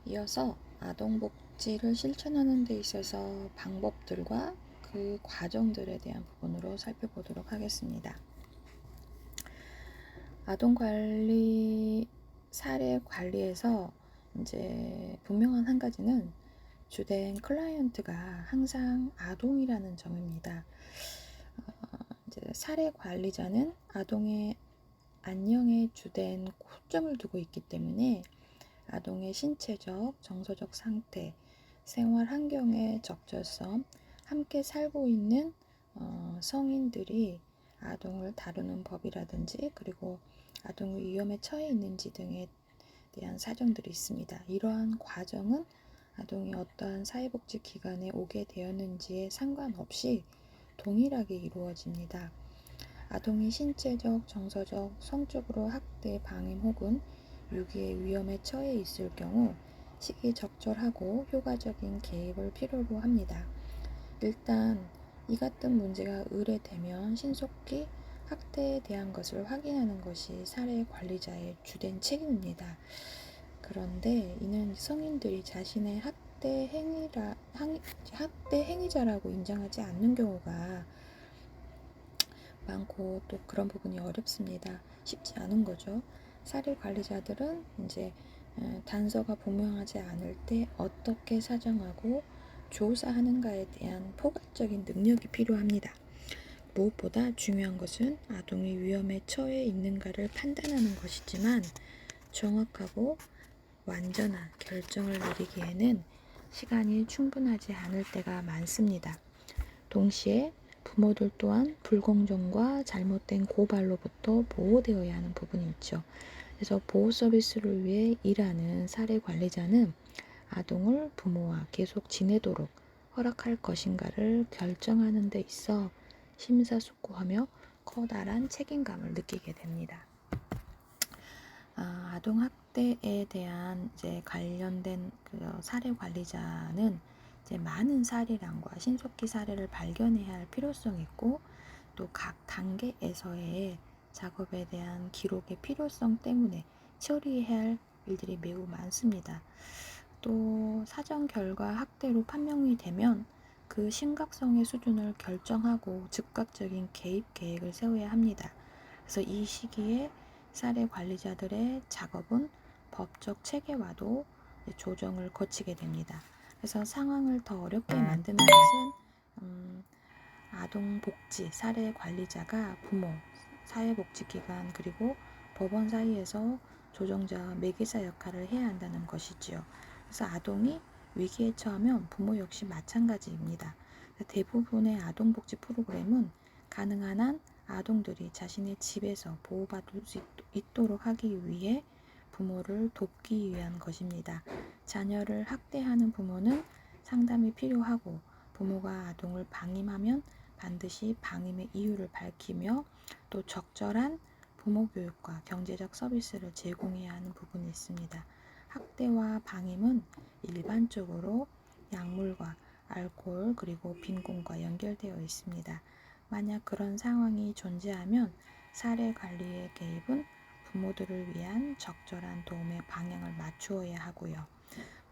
이어서 아동복지를 실천하는 데 있어서 방법들과 그 과정들에 대한 부분으로 살펴보도록 하겠습니다. 아동관리, 사례 관리에서 이제 분명한 한 가지는 주된 클라이언트가 항상 아동이라는 점입니다. 이제 사례 관리자는 아동의 안녕에 주된 초점을 두고 있기 때문에 아동의 신체적, 정서적 상태, 생활 환경의 적절성, 함께 살고 있는 성인들이 아동을 다루는 법이라든지 그리고 아동이 위험에 처해 있는지 등에 대한 사정들이 있습니다. 이러한 과정은 아동이 어떠한 사회복지기관에 오게 되었는지에 상관없이 동일하게 이루어집니다. 아동이 신체적, 정서적, 성적으로 학대, 방임 혹은 유기의 위험에 처해 있을 경우 시기적절하고 효과적인 개입을 필요로 합니다. 일단 이 같은 문제가 의뢰되면 신속히 학대에 대한 것을 확인하는 것이 사례 관리자의 주된 책임입니다. 그런데 이는 성인들이 자신의 학대 행위자라고 인정하지 않는 경우가 많고 또 그런 부분이 어렵습니다. 쉽지 않은 거죠. 사례 관리자들은 이제 단서가 분명하지 않을 때 어떻게 사정하고 조사하는가에 대한 포괄적인 능력이 필요합니다. 무엇보다 중요한 것은 아동이 위험에 처해 있는가를 판단하는 것이지만 정확하고 완전한 결정을 내리기에는 시간이 충분하지 않을 때가 많습니다. 동시에 부모들 또한 불공정과 잘못된 고발로부터 보호되어야 하는 부분이 있죠. 그래서 보호 서비스를 위해 일하는 사례 관리자는 아동을 부모와 계속 지내도록 허락할 것인가를 결정하는 데 있어 심사숙고하며 커다란 책임감을 느끼게 됩니다. 아동 학대에 대한 이제 관련된 그 사례 관리자는 이제 많은 사례량과 신속히 사례를 발견해야 할 필요성이 있고 또 각 단계에서의 작업에 대한 기록의 필요성 때문에 처리해야 할 일들이 매우 많습니다. 또 사전 결과 학대로 판명이 되면 그 심각성의 수준을 결정하고 즉각적인 개입 계획을 세워야 합니다. 그래서 이 시기에 사례 관리자들의 작업은 법적 체계와도 조정을 거치게 됩니다. 그래서 상황을 더 어렵게 만드는 것은 아동복지 사례 관리자가 부모, 사회복지기관 그리고 법원 사이에서 조정자, 매개자 역할을 해야 한다는 것이지요. 그래서 아동이 위기에 처하면 부모 역시 마찬가지입니다. 대부분의 아동복지 프로그램은 가능한 한 아동들이 자신의 집에서 보호받을 수 있도록 하기 위해 부모를 돕기 위한 것입니다. 자녀를 학대하는 부모는 상담이 필요하고 부모가 아동을 방임하면 반드시 방임의 이유를 밝히며 또 적절한 부모 교육과 경제적 서비스를 제공해야 하는 부분이 있습니다. 학대와 방임은 일반적으로 약물과 알코올 그리고 빈곤과 연결되어 있습니다. 만약 그런 상황이 존재하면 사례 관리의 개입은 부모들을 위한 적절한 도움의 방향을 맞추어야 하고요.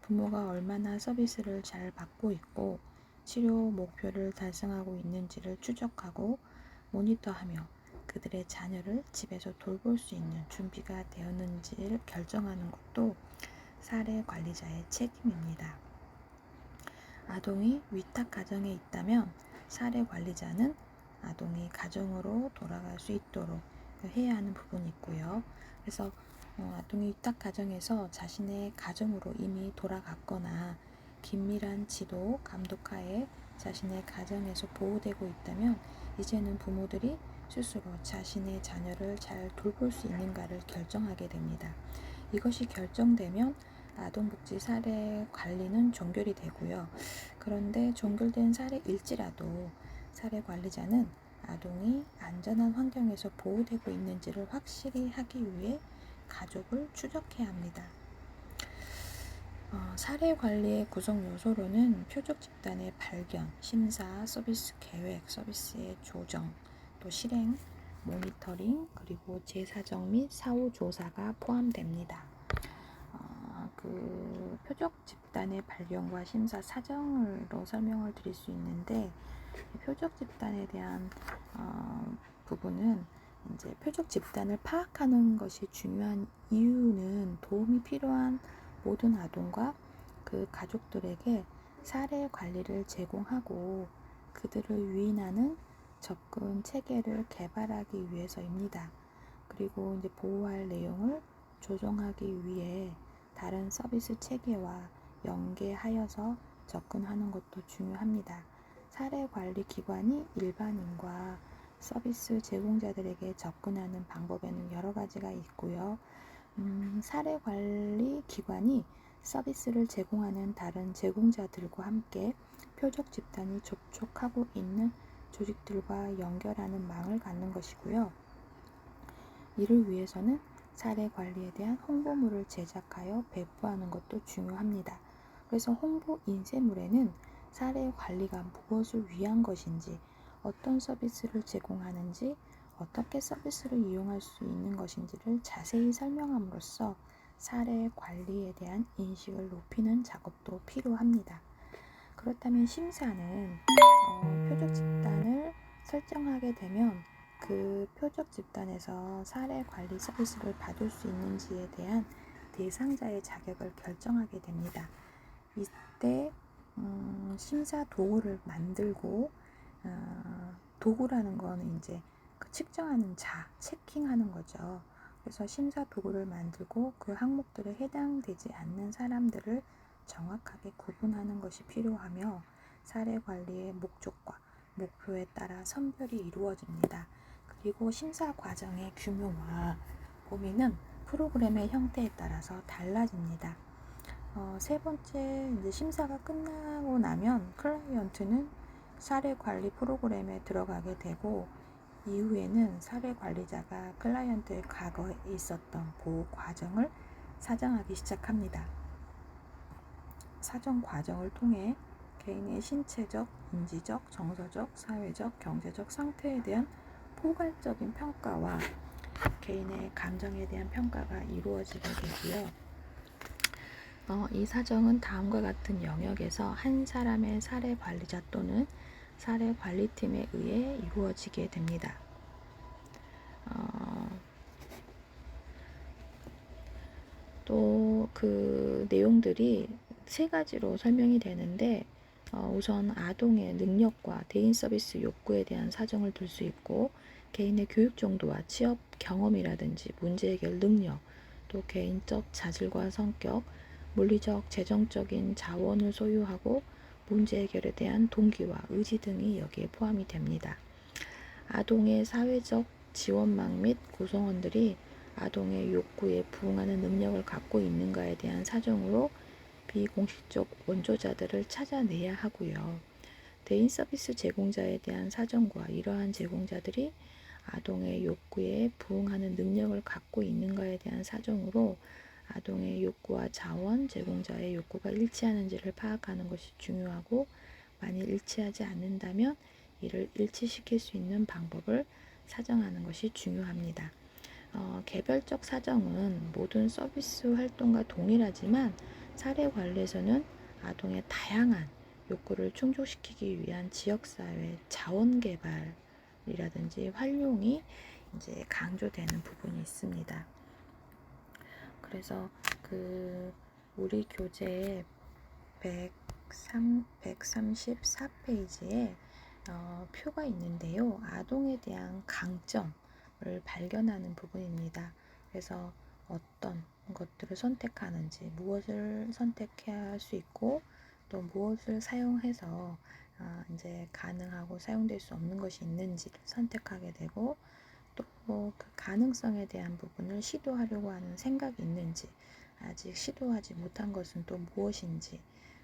부모가 얼마나 서비스를 잘 받고 있고 치료 목표를 달성하고 있는지를 추적하고 모니터하며 그들의 자녀를 집에서 돌볼 수 있는 준비가 되었는지를 결정하는 것도 사례 관리자의 책임입니다. 아동이 위탁 가정에 있다면 사례 관리자는 아동이 가정으로 돌아갈 수 있도록 해야 하는 부분이 있고요. 그래서 아동이 위탁 가정에서 자신의 가정으로 이미 돌아갔거나 긴밀한 지도, 감독하에 자신의 가정에서 보호되고 있다면 이제는 부모들이 스스로 자신의 자녀를 잘 돌볼 수 있는가를 결정하게 됩니다. 이것이 결정되면 아동복지 사례 관리는 종결이 되고요. 그런데 종결된 사례일지라도 사례 관리자는 아동이 안전한 환경에서 보호되고 있는지를 확실히 하기 위해 가족을 추적해야 합니다. 사례 관리의 구성 요소로는 표적 집단의 발견, 심사, 서비스 계획, 서비스의 조정, 또 실행, 모니터링, 그리고 재사정 및 사후 조사가 포함됩니다. 그 표적 집단의 발견과 심사 사정으로 설명을 드릴 수 있는데, 표적 집단에 대한 부분은 이제 표적 집단을 파악하는 것이 중요한 이유는 도움이 필요한 모든 아동과 그 가족들에게 사례 관리를 제공하고 그들을 유인하는 접근 체계를 개발하기 위해서입니다. 그리고 이제 보호할 내용을 조정하기 위해 다른 서비스 체계와 연계하여서 접근하는 것도 중요합니다. 사례 관리 기관이 일반인과 서비스 제공자들에게 접근하는 방법에는 여러 가지가 있고요. 사례 관리 기관이 서비스를 제공하는 다른 제공자들과 함께 표적 집단이 접촉하고 있는 조직들과 연결하는 망을 갖는 것이고요. 이를 위해서는 사례 관리에 대한 홍보물을 제작하여 배포하는 것도 중요합니다. 그래서 홍보 인쇄물에는 사례 관리가 무엇을 위한 것인지, 어떤 서비스를 제공하는지, 어떻게 서비스를 이용할 수 있는 것인지를 자세히 설명함으로써 사례 관리에 대한 인식을 높이는 작업도 필요합니다. 그렇다면 심사는 표적 집단을 설정하게 되면 그 표적 집단에서 사례 관리 서비스를 받을 수 있는지에 대한 대상자의 자격을 결정하게 됩니다. 이때 심사 도구를 만들고, 도구라는 거는 이제 그 측정하는 체킹하는 거죠. 그래서 심사 도구를 만들고 그 항목들에 해당되지 않는 사람들을 정확하게 구분하는 것이 필요하며, 사례 관리의 목적과 목표에 따라 선별이 이루어집니다. 그리고 심사 과정의 규모와 범위는 프로그램의 형태에 따라서 달라집니다. 세 번째, 이제 심사가 끝나고 나면 클라이언트는 사례 관리 프로그램에 들어가게 되고, 이후에는 사례 관리자가 클라이언트의 과거에 있었던 보호 과정을 사정하기 시작합니다. 사정 과정을 통해 개인의 신체적, 인지적, 정서적, 사회적, 경제적 상태에 대한 포괄적인 평가와 개인의 감정에 대한 평가가 이루어지게 되고요. 이 사정은 다음과 같은 영역에서 한 사람의 사례 관리자 또는 사례 관리팀에 의해 이루어지게 됩니다. 또 그 내용들이 세 가지로 설명이 되는데, 우선 아동의 능력과 대인 서비스 욕구에 대한 사정을 둘 수 있고, 개인의 교육 정도와 취업 경험이라든지 문제 해결 능력, 또 개인적 자질과 성격, 물리적, 재정적인 자원을 소유하고 문제 해결에 대한 동기와 의지 등이 여기에 포함이 됩니다. 아동의 사회적 지원망 및 구성원들이 아동의 욕구에 부응하는 능력을 갖고 있는가에 대한 사정으로 비공식적 원조자들을 찾아내야 하고요. 대인 서비스 제공자에 대한 사정과 이러한 제공자들이 아동의 욕구에 부응하는 능력을 갖고 있는가에 대한 사정으로 아동의 욕구와 자원 제공자의 욕구가 일치하는지를 파악하는 것이 중요하고, 만일 일치하지 않는다면 이를 일치시킬 수 있는 방법을 사정하는 것이 중요합니다. 개별적 사정은 모든 서비스 활동과 동일하지만 사례 관리에서는 아동의 다양한 욕구를 충족시키기 위한 지역사회 자원 개발이라든지 활용이 이제 강조되는 부분이 있습니다. 그래서 우리 교재 134페이지에 표가 있는데요. 아동에 대한 강점을 발견하는 부분입니다. 그래서 어떤 것들을 선택하는지, 무엇을 선택해야 할 수 있고, 또 무엇을 사용해서 이제 가능하고 사용될 수 없는 것이 있는지를 선택하게 되고, 또 그 가능성에 대한 부분을 시도하려고 하는 생각이 있는지, 아직 시도하지 못한 것은 또 무엇인지,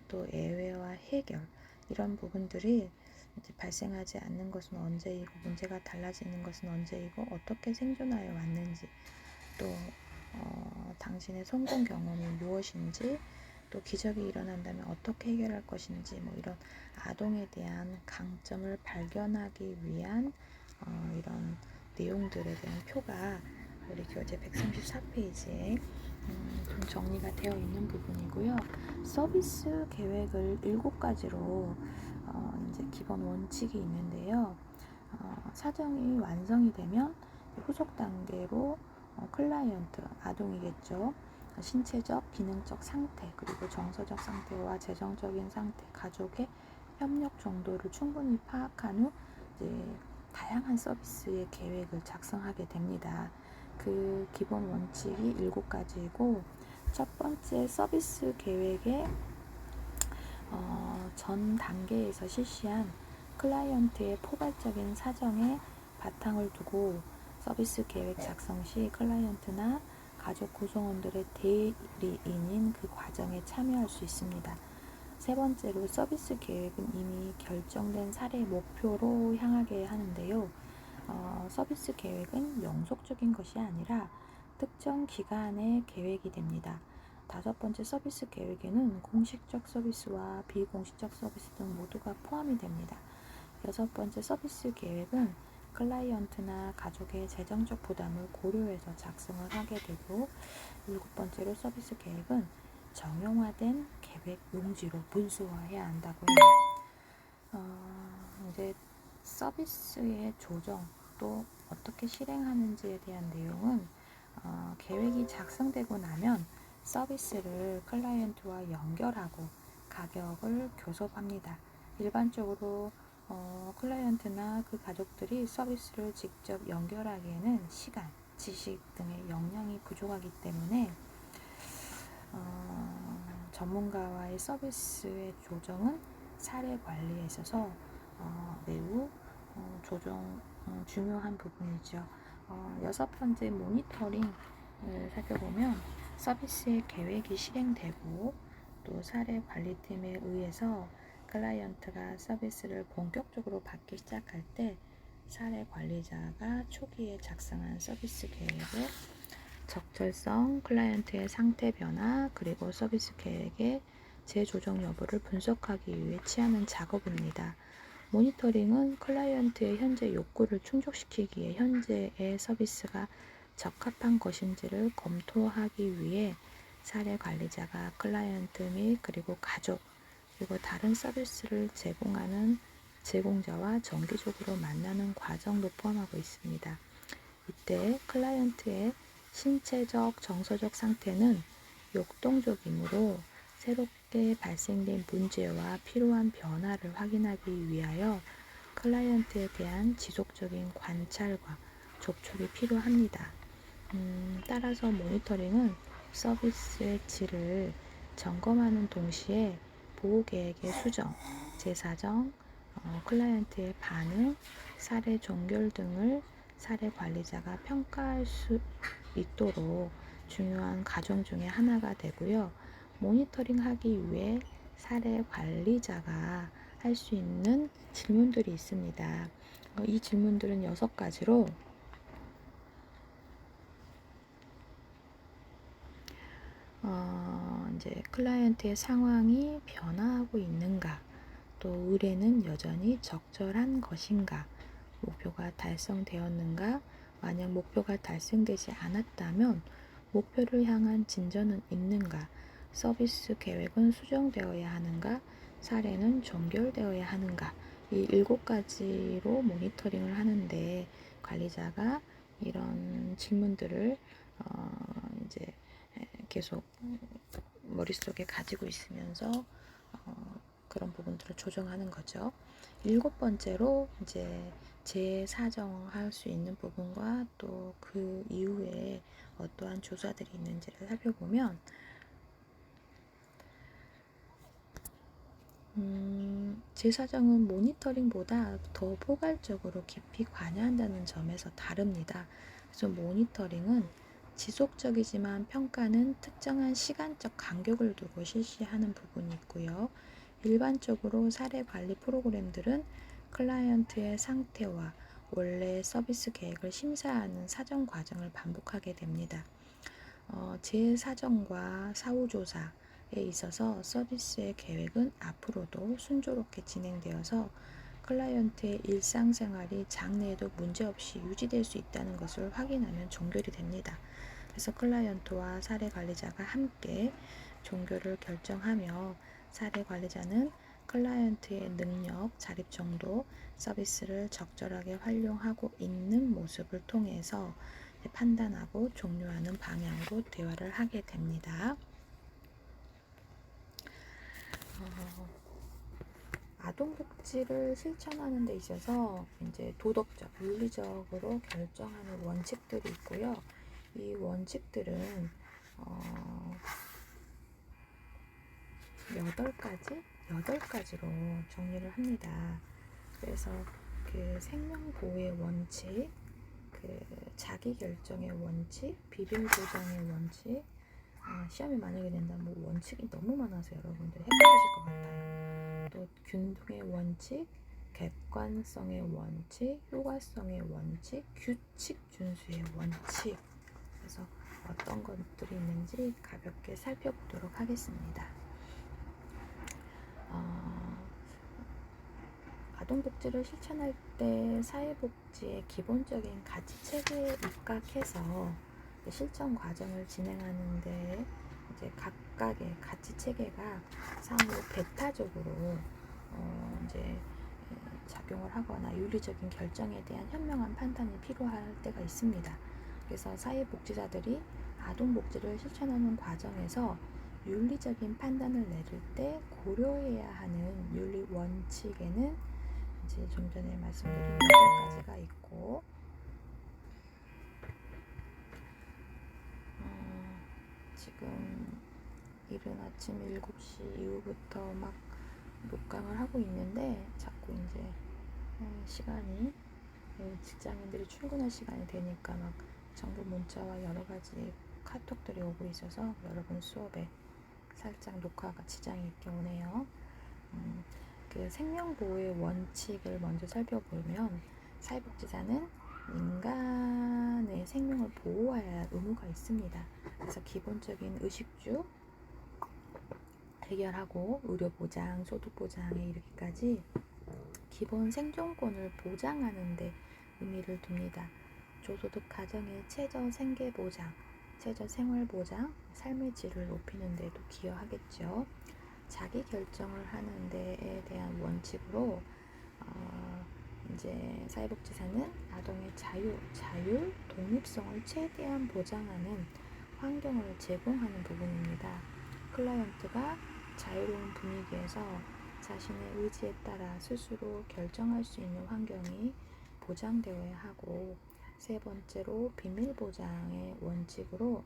또 예외와 해결, 이런 부분들이 이제 발생하지 않는 것은 언제이고, 문제가 달라지는 것은 언제이고, 어떻게 생존하여 왔는지, 또 당신의 성공 경험이 무엇인지, 또 기적이 일어난다면 어떻게 해결할 것인지, 이런 아동에 대한 강점을 발견하기 위한 이런 내용들에 대한 표가 우리 교재 134페이지에 좀 정리가 되어 있는 부분이고요. 서비스 계획을 7가지로 이제 기본 원칙이 있는데요. 사정이 완성이 되면 후속 단계로 클라이언트, 아동이겠죠. 신체적, 기능적 상태, 그리고 정서적 상태와 재정적인 상태, 가족의 협력 정도를 충분히 파악한 후 이제 다양한 서비스의 계획을 작성하게 됩니다. 그 기본 원칙이 7가지이고, 첫 번째 서비스 계획의 전 단계에서 실시한 클라이언트의 포괄적인 사정에 바탕을 두고 서비스 계획 작성 시 클라이언트나 가족 구성원들의 대리인인 그 과정에 참여할 수 있습니다. 세 번째로 서비스 계획은 이미 결정된 사례 목표로 향하게 하는데요. 서비스 계획은 영속적인 것이 아니라 특정 기간의 계획이 됩니다. 다섯 번째 서비스 계획에는 공식적 서비스와 비공식적 서비스 등 모두가 포함이 됩니다. 여섯 번째 서비스 계획은 클라이언트나 가족의 재정적 부담을 고려해서 작성을 하게 되고, 일곱 번째로 서비스 계획은 정형화된 계획 용지로 문서화해야 한다고 해요. 이제 서비스의 조정 또 어떻게 실행하는지에 대한 내용은 계획이 작성되고 나면 서비스를 클라이언트와 연결하고 가격을 교섭합니다. 일반적으로 클라이언트나 그 가족들이 서비스를 직접 연결하기에는 시간, 지식 등의 역량이 부족하기 때문에 전문가와의 서비스의 조정은 사례 관리에 있어서 매우 중요한 부분이죠. 여섯 번째 모니터링을 살펴보면 서비스의 계획이 실행되고 또 사례 관리팀에 의해서 클라이언트가 서비스를 본격적으로 받기 시작할 때 사례 관리자가 초기에 작성한 서비스 계획을 적절성, 클라이언트의 상태 변화, 그리고 서비스 계획의 재조정 여부를 분석하기 위해 취하는 작업입니다. 모니터링은 클라이언트의 현재 욕구를 충족시키기에 현재의 서비스가 적합한 것인지를 검토하기 위해 사례 관리자가 클라이언트 및 그리고 가족, 그리고 다른 서비스를 제공하는 제공자와 정기적으로 만나는 과정도 포함하고 있습니다. 이때 클라이언트의 신체적, 정서적 상태는 역동적이므로 새롭게 발생된 문제와 필요한 변화를 확인하기 위하여 클라이언트에 대한 지속적인 관찰과 접촉이 필요합니다. 따라서 모니터링은 서비스의 질을 점검하는 동시에 보호계획의 수정, 재사정, 클라이언트의 반응, 사례 종결 등을 사례 관리자가 평가할 수 있도록 중요한 과정 중에 하나가 되고요. 모니터링 하기 위해 사례 관리자가 할 수 있는 질문들이 있습니다. 이 질문들은 6가지로 이제 클라이언트의 상황이 변화하고 있는가, 또 의뢰는 여전히 적절한 것인가, 목표가 달성되었는가, 만약 목표가 달성되지 않았다면 목표를 향한 진전은 있는가, 서비스 계획은 수정되어야 하는가, 사례는 종결되어야 하는가, 이 7가지로 모니터링을 하는데 관리자가 이런 질문들을 이제 계속 머릿속에 가지고 있으면서 그런 부분들을 조정하는 거죠. 7번째로 이제 재사정할 수 있는 부분과 또 그 이후에 어떠한 조사들이 있는지를 살펴보면 재사정은 모니터링보다 더 포괄적으로 깊이 관여한다는 점에서 다릅니다. 그래서 모니터링은 지속적이지만 평가는 특정한 시간적 간격을 두고 실시하는 부분이 있고요. 일반적으로 사례 관리 프로그램들은 클라이언트의 상태와 원래 서비스 계획을 심사하는 사정 과정을 반복하게 됩니다. 재사정과 사후조사에 있어서 서비스의 계획은 앞으로도 순조롭게 진행되어서 클라이언트의 일상생활이 장래에도 문제없이 유지될 수 있다는 것을 확인하면 종결이 됩니다. 그래서 클라이언트와 사례 관리자가 함께 종교를 결정하며 사례 관리자는 클라이언트의 능력, 자립 정도, 서비스를 적절하게 활용하고 있는 모습을 통해서 판단하고 종료하는 방향으로 대화를 하게 됩니다. 아동복지를 실천하는 데 있어서 이제 도덕적, 윤리적으로 결정하는 원칙들이 있고요. 이 원칙들은 8가지로 정리를 합니다. 그래서 그 생명보호의 원칙, 그 자기결정의 원칙, 비밀보장의 원칙, 시험이 만약에 된다면 뭐 원칙이 너무 많아서 여러분들 헷갈리실 것 같아요. 또 균등의 원칙, 객관성의 원칙, 효과성의 원칙, 규칙 준수의 원칙. 그래서 어떤 것들이 있는지 가볍게 살펴보도록 하겠습니다. 아동복지를 실천할 때 사회복지의 기본적인 가치체계에 입각해서 실천 과정을 진행하는데 이제 각각의 가치체계가 상호 배타적으로 이제 작용을 하거나 윤리적인 결정에 대한 현명한 판단이 필요할 때가 있습니다. 그래서 사회복지사들이 아동복지를 실천하는 과정에서 윤리적인 판단을 내릴 때 고려해야 하는 윤리 원칙에는 이제 좀 전에 말씀드린 8가지가 있고, 지금 이른 아침 7시 이후부터 막 녹강을 하고 있는데 자꾸 이제 시간이 직장인들이 출근할 시간이 되니까 막 정보 문자와 여러 가지 카톡들이 오고 있어서 여러분 수업에 살짝 녹화가 지장이 있게 오네요. 그 생명보호의 원칙을 먼저 살펴보면 사회복지사는 인간의 생명을 보호해야 할 의무가 있습니다. 그래서 기본적인 의식주 해결하고 의료보장, 소득보장에 이르기까지 기본 생존권을 보장하는 데 의미를 둡니다. 저소득 가정의 최저 생계보장, 최저 생활보장, 삶의 질을 높이는 데도 기여하겠죠. 자기 결정을 하는 데에 대한 원칙으로 이제 사회복지사는 아동의 자율, 독립성을 최대한 보장하는 환경을 제공하는 부분입니다. 클라이언트가 자유로운 분위기에서 자신의 의지에 따라 스스로 결정할 수 있는 환경이 보장되어야 하고, 세 번째로 비밀 보장의 원칙으로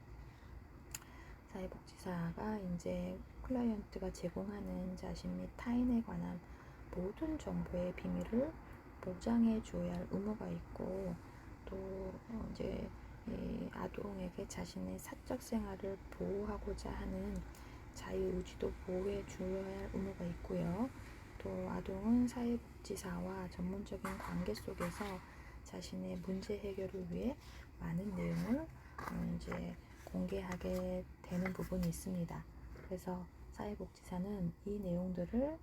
사회복지사가 이제 클라이언트가 제공하는 자신 및 타인에 관한 모든 정보의 비밀을 보장해 줘야 할 의무가 있고, 또 이제 이 아동에게 자신의 사적 생활을 보호하고자 하는 자유의지도 보호해 줘야 할 의무가 있고요. 또 아동은 사회복지사와 전문적인 관계 속에서 자신의 문제 해결을 위해 많은 내용을 이제 공개하게 되는 부분이 있습니다. 그래서 사회복지사는 이 내용들을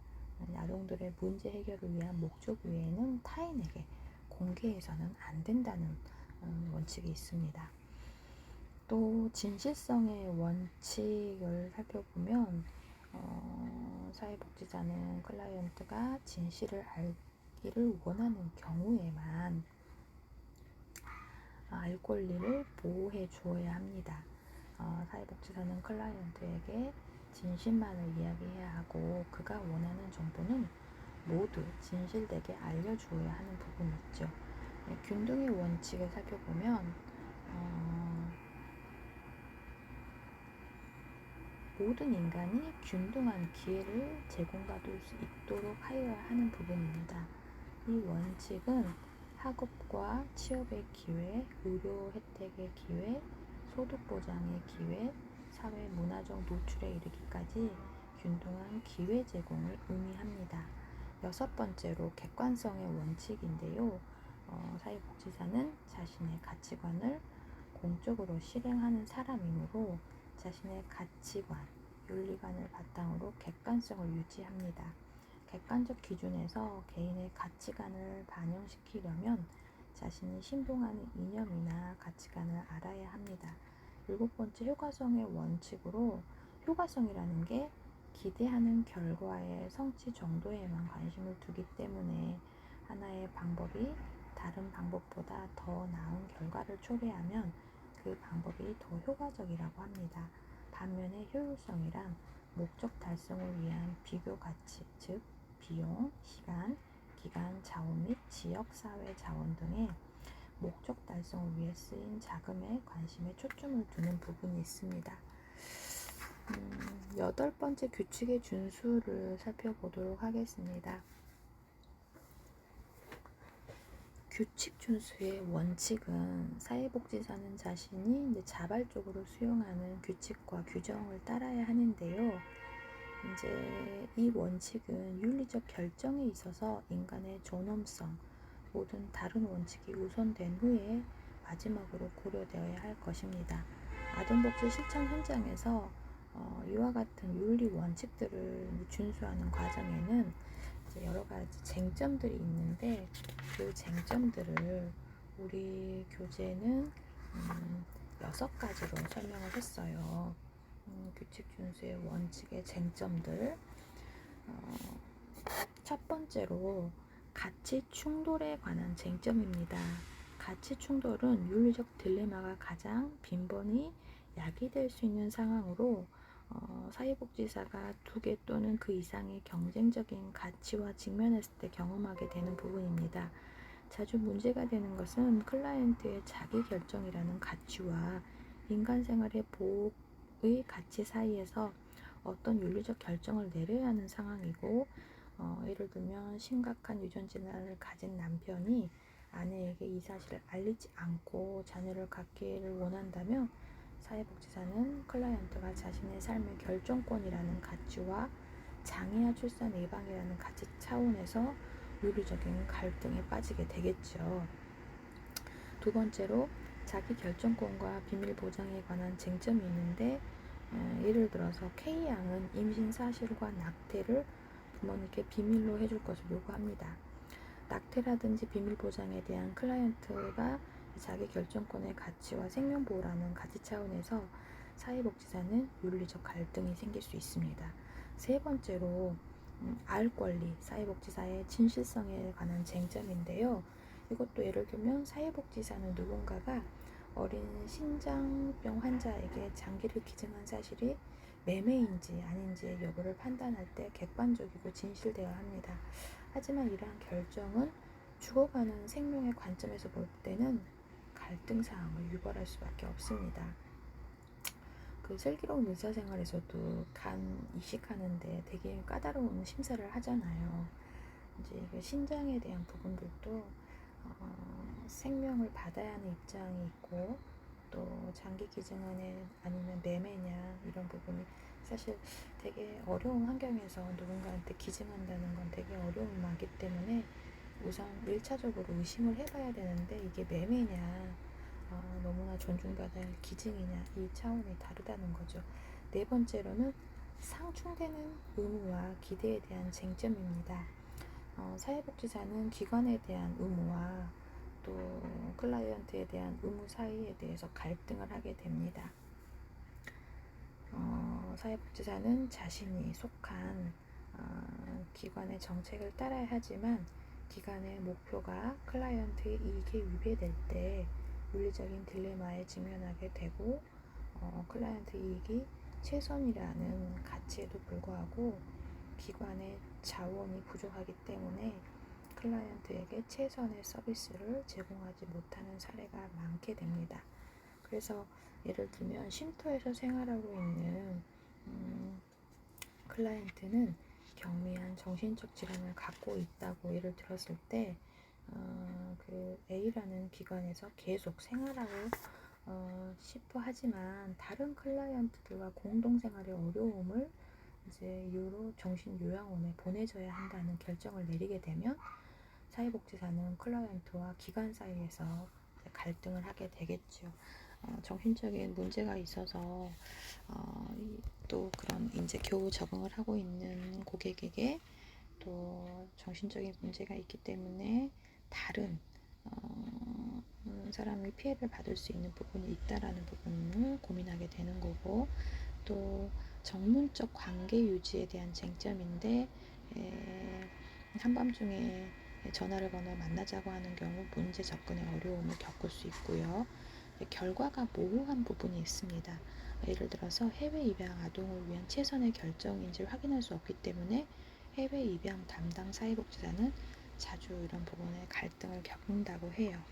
아동들의 문제 해결을 위한 목적 외에는 타인에게 공개해서는 안 된다는 원칙이 있습니다. 또 진실성의 원칙을 살펴보면 사회복지사는 클라이언트가 진실을 알기를 원하는 경우에만 알 권리를 보호해 주어야 합니다. 사회복지사는 클라이언트에게 진실만을 이야기해야 하고 그가 원하는 정보는 모두 진실되게 알려주어야 하는 부분이 있죠. 균등의 원칙을 살펴보면 모든 인간이 균등한 기회를 제공받을 수 있도록 하여야 하는 부분입니다. 이 원칙은 학업과 취업의 기회, 의료 혜택의 기회, 소득 보장의 기회, 사회 문화적 노출에 이르기까지 균등한 기회 제공을 의미합니다. 6번째로 객관성의 원칙인데요. 사회복지사는 자신의 가치관을 공적으로 실행하는 사람이므로 자신의 가치관, 윤리관을 바탕으로 객관성을 유지합니다. 객관적 기준에서 개인의 가치관을 반영시키려면 자신이 신봉하는 이념이나 가치관을 알아야 합니다. 7번째 효과성의 원칙으로 효과성이라는 게 기대하는 결과의 성취 정도에만 관심을 두기 때문에 하나의 방법이 다른 방법보다 더 나은 결과를 초래하면 그 방법이 더 효과적이라고 합니다. 반면에 효율성이란 목적 달성을 위한 비교 가치, 즉 비용, 시간, 기간, 자원 및 지역사회 자원 등의 목적 달성을 위해 쓰인 자금에 관심에 초점을 두는 부분이 있습니다. 8번째 규칙의 준수를 살펴보도록 하겠습니다. 규칙 준수의 원칙은 사회복지사는 자신이 이제 자발적으로 수용하는 규칙과 규정을 따라야 하는데요. 이제 이 원칙은 윤리적 결정에 있어서 인간의 존엄성, 모든 다른 원칙이 우선된 후에 마지막으로 고려되어야 할 것입니다. 아동복지 실천 현장에서 이와 같은 윤리 원칙들을 준수하는 과정에는 이제 여러 가지 쟁점들이 있는데 그 쟁점들을 우리 교재는 6가지로 설명을 했어요. 규칙 준수의 원칙의 쟁점들. 첫 번째로 가치 충돌에 관한 쟁점입니다. 가치 충돌은 윤리적 딜레마가 가장 빈번히 야기될 수 있는 상황으로 사회복지사가 2개 또는 그 이상의 경쟁적인 가치와 직면했을 때 경험하게 되는 부분입니다. 자주 문제가 되는 것은 클라이언트의 자기결정이라는 가치와 인간생활의 보호의 가치 사이에서 어떤 윤리적 결정을 내려야 하는 상황이고, 예를 들면 심각한 유전질환을 가진 남편이 아내에게 이 사실을 알리지 않고 자녀를 갖기를 원한다면 사회복지사는 클라이언트가 자신의 삶의 결정권이라는 가치와 장애아 출산 예방이라는 가치 차원에서 윤리적인 갈등에 빠지게 되겠죠. 2번째로 자기 결정권과 비밀 보장에 관한 쟁점이 있는데, 예를 들어서 K양은 임신 사실과 낙태를 부모님께 비밀로 해줄 것을 요구합니다. 낙태라든지 비밀 보장에 대한 클라이언트가 자기 결정권의 가치와 생명보호라는 가치 차원에서 사회복지사는 윤리적 갈등이 생길 수 있습니다. 3번째로 알 권리, 사회복지사의 진실성에 관한 쟁점인데요. 이것도 예를 들면 사회복지사는 누군가가 어린 신장병 환자에게 장기를 기증한 사실이 매매인지 아닌지의 여부를 판단할 때 객관적이고 진실되어야 합니다. 하지만 이러한 결정은 죽어가는 생명의 관점에서 볼 때는 갈등 사항을 유발할 수밖에 없습니다. 그 슬기로운 의사생활에서도 간 이식하는데 되게 까다로운 심사를 하잖아요. 이제 이게 신장에 대한 부분들도 생명을 받아야 하는 입장이 있고, 또 장기 기증안에 아니면 매매냐 이런 부분이 사실 되게 어려운 환경에서 누군가한테 기증한다는 건 되게 어려움이 많기 때문에 우선 1차적으로 의심을 해봐야 되는데, 이게 매매냐 너무나 존중받아야 할 기증이냐, 이 차원이 다르다는 거죠. 4번째로는 상충되는 의무와 기대에 대한 쟁점입니다. 사회복지사는 기관에 대한 의무와 또 클라이언트에 대한 의무 사이에 대해서 갈등을 하게 됩니다. 사회복지사는 자신이 속한 기관의 정책을 따라야 하지만 기관의 목표가 클라이언트의 이익에 위배될 때 윤리적인 딜레마에 직면하게 되고, 클라이언트 이익이 최선이라는 가치에도 불구하고 기관의 자원이 부족하기 때문에 클라이언트에게 최선의 서비스를 제공하지 못하는 사례가 많게 됩니다. 그래서 예를 들면 쉼터에서 생활하고 있는 클라이언트는 경미한 정신적 질환을 갖고 있다고 예를 들었을 때 그 A라는 기관에서 계속 생활하고 싶어 하지만 다른 클라이언트들과 공동생활의 어려움을 이제 이유로 정신요양원에 보내줘야 한다는 결정을 내리게 되면 사회복지사는 클라이언트와 기관 사이에서 갈등을 하게 되겠죠. 정신적인 문제가 있어서 또 그런 이제 겨우 적응을 하고 있는 고객에게 또 정신적인 문제가 있기 때문에 다른 사람이 피해를 받을 수 있는 부분이 있다라는 부분을 고민하게 되는 거고, 또 정문적 관계 유지에 대한 쟁점인데 한밤중에 전화를 걸어 만나자고 하는 경우 문제 접근에 어려움을 겪을 수 있고요. 결과가 모호한 부분이 있습니다. 예를 들어서 해외 입양 아동을 위한 최선의 결정인지를 확인할 수 없기 때문에 해외 입양 담당 사회복지사는 자주 이런 부분에 갈등을 겪는다고 해요.